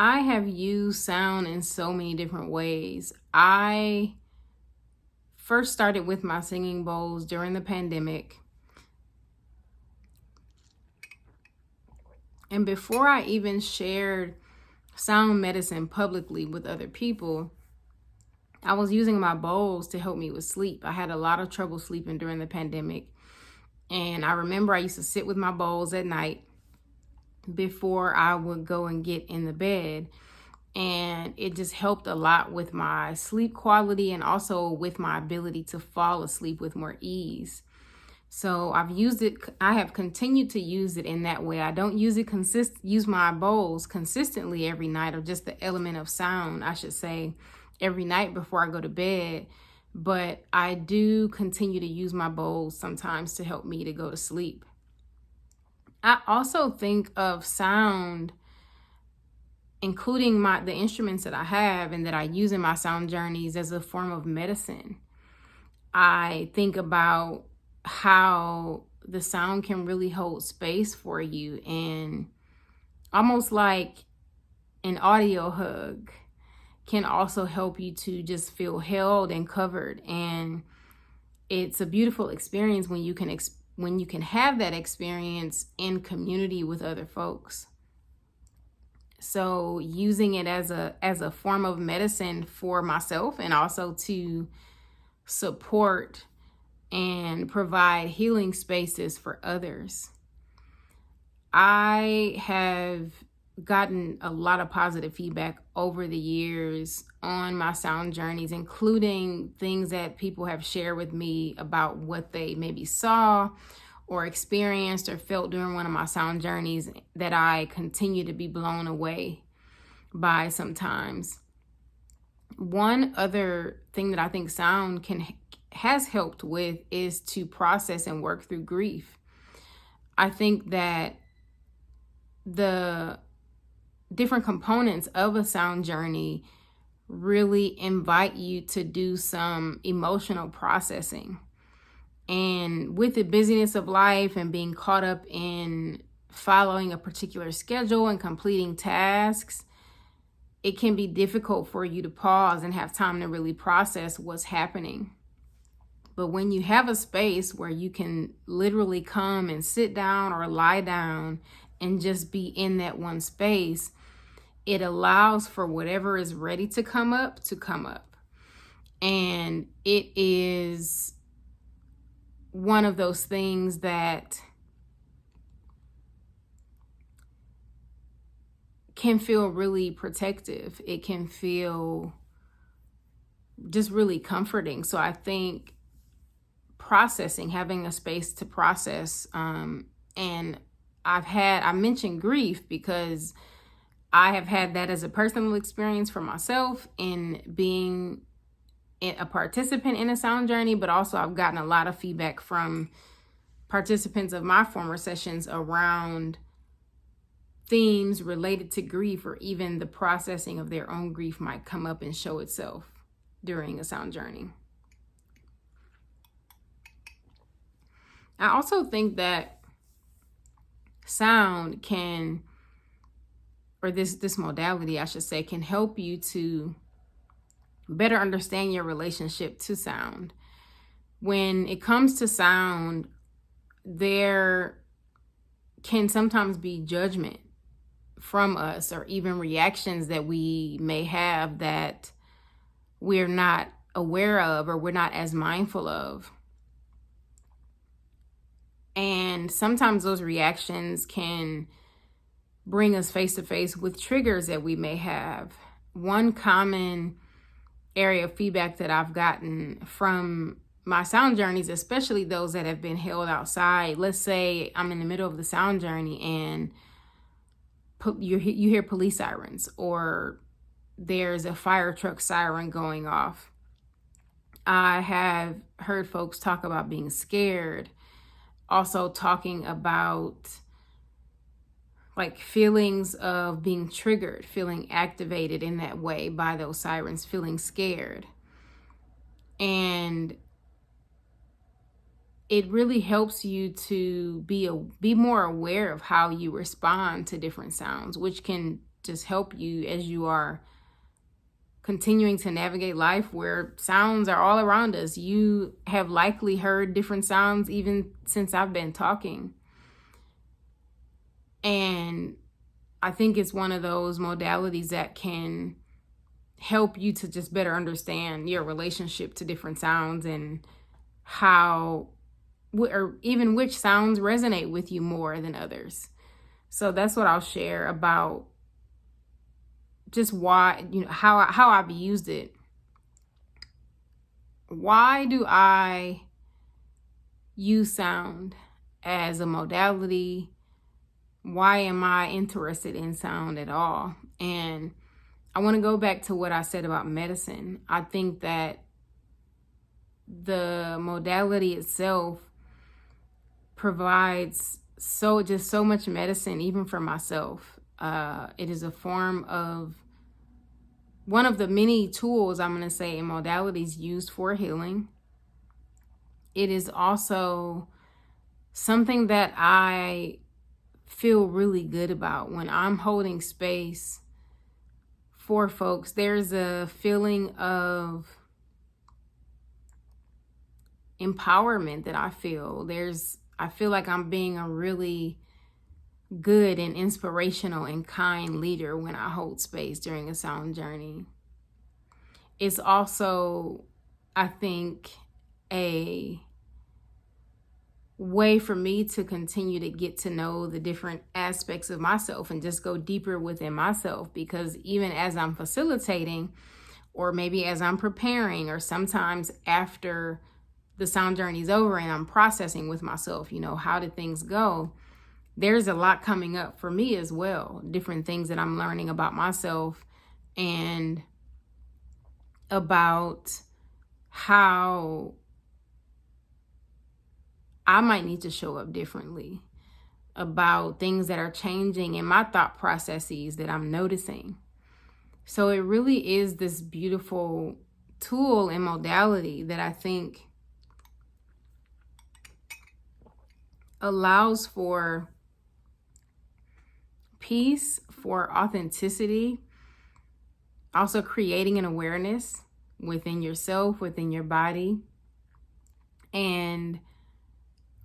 I have used sound in so many different ways. I first started with my singing bowls during the pandemic. And before I even shared sound medicine publicly with other people, I was using my bowls to help me with sleep. I had a lot of trouble sleeping during the pandemic. And I remember I used to sit with my bowls at night before I would go and get in the bed. And it just helped a lot with my sleep quality and also with my ability to fall asleep with more ease. So I've used it. I have continued to use it in that way. I don't use my bowls consistently every night, or just the element of sound, I should say, every night before I go to bed. But I do continue to use my bowls sometimes to help me to go to sleep. I also think of sound, including the instruments that I have and that I use in my sound journeys, as a form of medicine. I think about how the sound can really hold space for you, and almost like an audio hug can also help you to just feel held and covered. And it's a beautiful experience when you can have that experience in community with other folks. So using it as a form of medicine for myself, and also to support and provide healing spaces for others. I have gotten a lot of positive feedback over the years on my sound journeys, including things that people have shared with me about what they maybe saw or experienced or felt during one of my sound journeys that I continue to be blown away by sometimes. One other thing that I think sound has helped with is to process and work through grief. I think that the different components of a sound journey really invite you to do some emotional processing. And with the busyness of life and being caught up in following a particular schedule and completing tasks, it can be difficult for you to pause and have time to really process what's happening. But when you have a space where you can literally come and sit down or lie down and just be in that one space, it allows for whatever is ready to come up to come up. And it is one of those things that can feel really protective. It can feel just really comforting. So I think having a space to process, and I mentioned grief because I have had that as a personal experience for myself in being a participant in a sound journey, but also I've gotten a lot of feedback from participants of my former sessions around themes related to grief, or even the processing of their own grief might come up and show itself during a sound journey. I also think that sound this modality, I should say, can help you to better understand your relationship to sound. When it comes to sound, there can sometimes be judgment from us, or even reactions that we may have that we're not aware of or we're not as mindful of. And sometimes those reactions can bring us face to face with triggers that we may have. One common area of feedback that I've gotten from my sound journeys, especially those that have been held outside. Let's say I'm in the middle of the sound journey and you hear police sirens, or there's a fire truck siren going off. I have heard folks talk about being scared, also talking about like feelings of being triggered, feeling activated in that way by those sirens, feeling scared. And it really helps you to be more aware of how you respond to different sounds, which can just help you as you are continuing to navigate life where sounds are all around us. You have likely heard different sounds even since I've been talking. And I think it's one of those modalities that can help you to just better understand your relationship to different sounds and how, or even which sounds resonate with you more than others. So that's what I'll share about just why, how I've used it. Why do I use sound as a modality? Why am I interested in sound at all? And I want to go back to what I said about medicine. I think that the modality itself provides so much medicine, even for myself. It is a form of one of the many tools, I'm going to say, and modalities used for healing. It is also something that I feel really good about when I'm holding space for folks. There's a feeling of empowerment that I feel. I feel like I'm being a really good and inspirational and kind leader when I hold space during a sound journey. It's also, I think, a way for me to continue to get to know the different aspects of myself and just go deeper within myself, because even as I'm facilitating, or maybe as I'm preparing, or sometimes after the sound journey is over and I'm processing with myself, how did things go? There's a lot coming up for me as well, different things that I'm learning about myself and about how I might need to show up differently, about things that are changing in my thought processes that I'm noticing. So it really is this beautiful tool and modality that I think allows for peace, for authenticity, also creating an awareness within yourself, within your body, and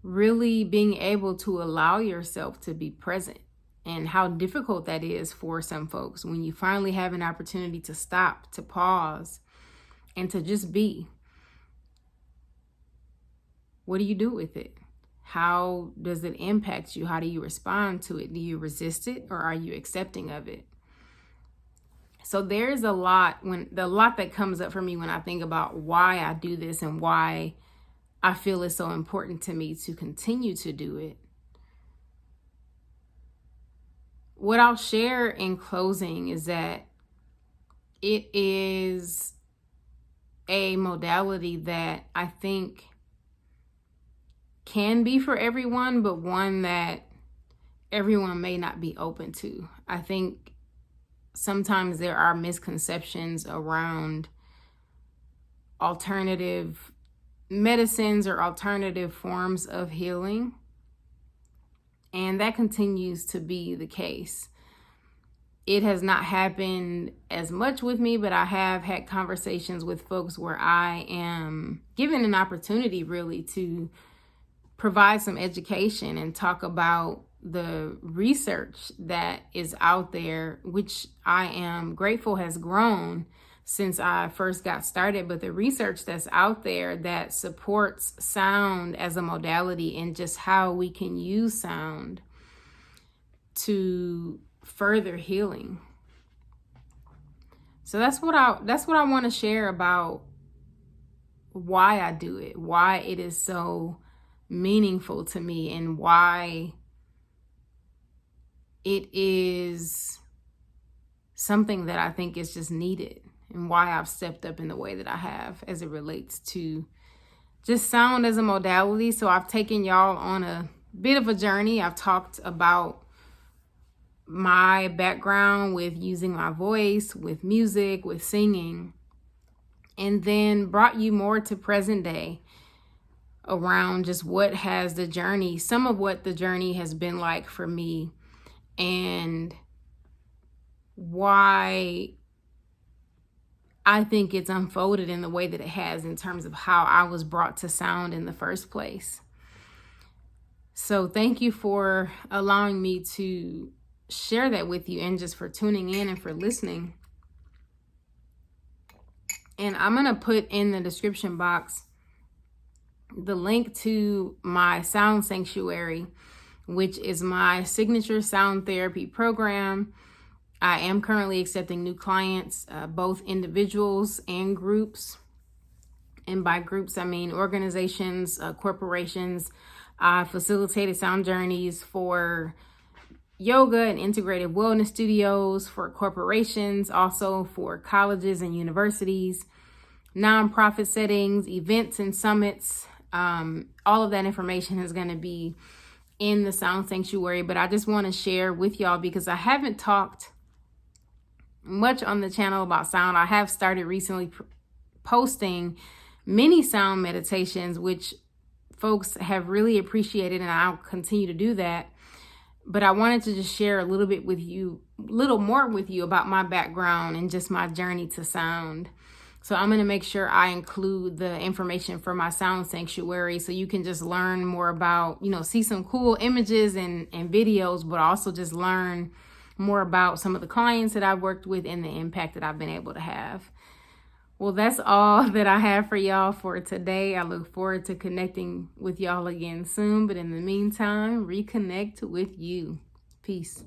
really being able to allow yourself to be present. And how difficult that is for some folks when you finally have an opportunity to stop, to pause, and to just be. What do you do with it? How does it impact you? How do you respond to it? Do you resist it, or are you accepting of it? So there's a lot that comes up for me when I think about why I do this and why I feel it's so important to me to continue to do it. What I'll share in closing is that it is a modality that I think can be for everyone, but one that everyone may not be open to. I think sometimes there are misconceptions around alternative medicines or alternative forms of healing, and that continues to be the case. It has not happened as much with me, but I have had conversations with folks where I am given an opportunity really to provide some education and talk about the research that is out there, which I am grateful has grown since I first got started. But the research that's out there that supports sound as a modality and just how we can use sound to further healing. So that's what I want to share about why I do it, why it is so meaningful to me, and why it is something that I think is just needed, and why I've stepped up in the way that I have as it relates to just sound as a modality. So I've taken y'all on a bit of a journey. I've talked about my background with using my voice, with music, with singing, and then brought you more to present day around just what has the journey, some of what the journey has been like for me, and why I think it's unfolded in the way that it has in terms of how I was brought to sound in the first place. So thank you for allowing me to share that with you, and just for tuning in and for listening. And I'm going to put in the description box the link to my sound sanctuary, which is my signature sound therapy program. I am currently accepting new clients, both individuals and groups. And by groups, I mean organizations, corporations. I facilitated sound journeys for yoga and integrative wellness studios, for corporations, also for colleges and universities, nonprofit settings, events and summits. All of that information is going to be in the Sound Sanctuary, but I just want to share with y'all because I haven't talked much on the channel about sound. I have started recently posting mini sound meditations, which folks have really appreciated, and I'll continue to do that. But I wanted to just share a little bit with you, a little more with you about my background and just my journey to sound. So I'm going to make sure I include the information for my Sound Sanctuary so you can just learn more about, see some cool images and videos, but also just learn more about some of the clients that I've worked with and the impact that I've been able to have. Well, that's all that I have for y'all for today. I look forward to connecting with y'all again soon. But in the meantime, reconnect with you. Peace.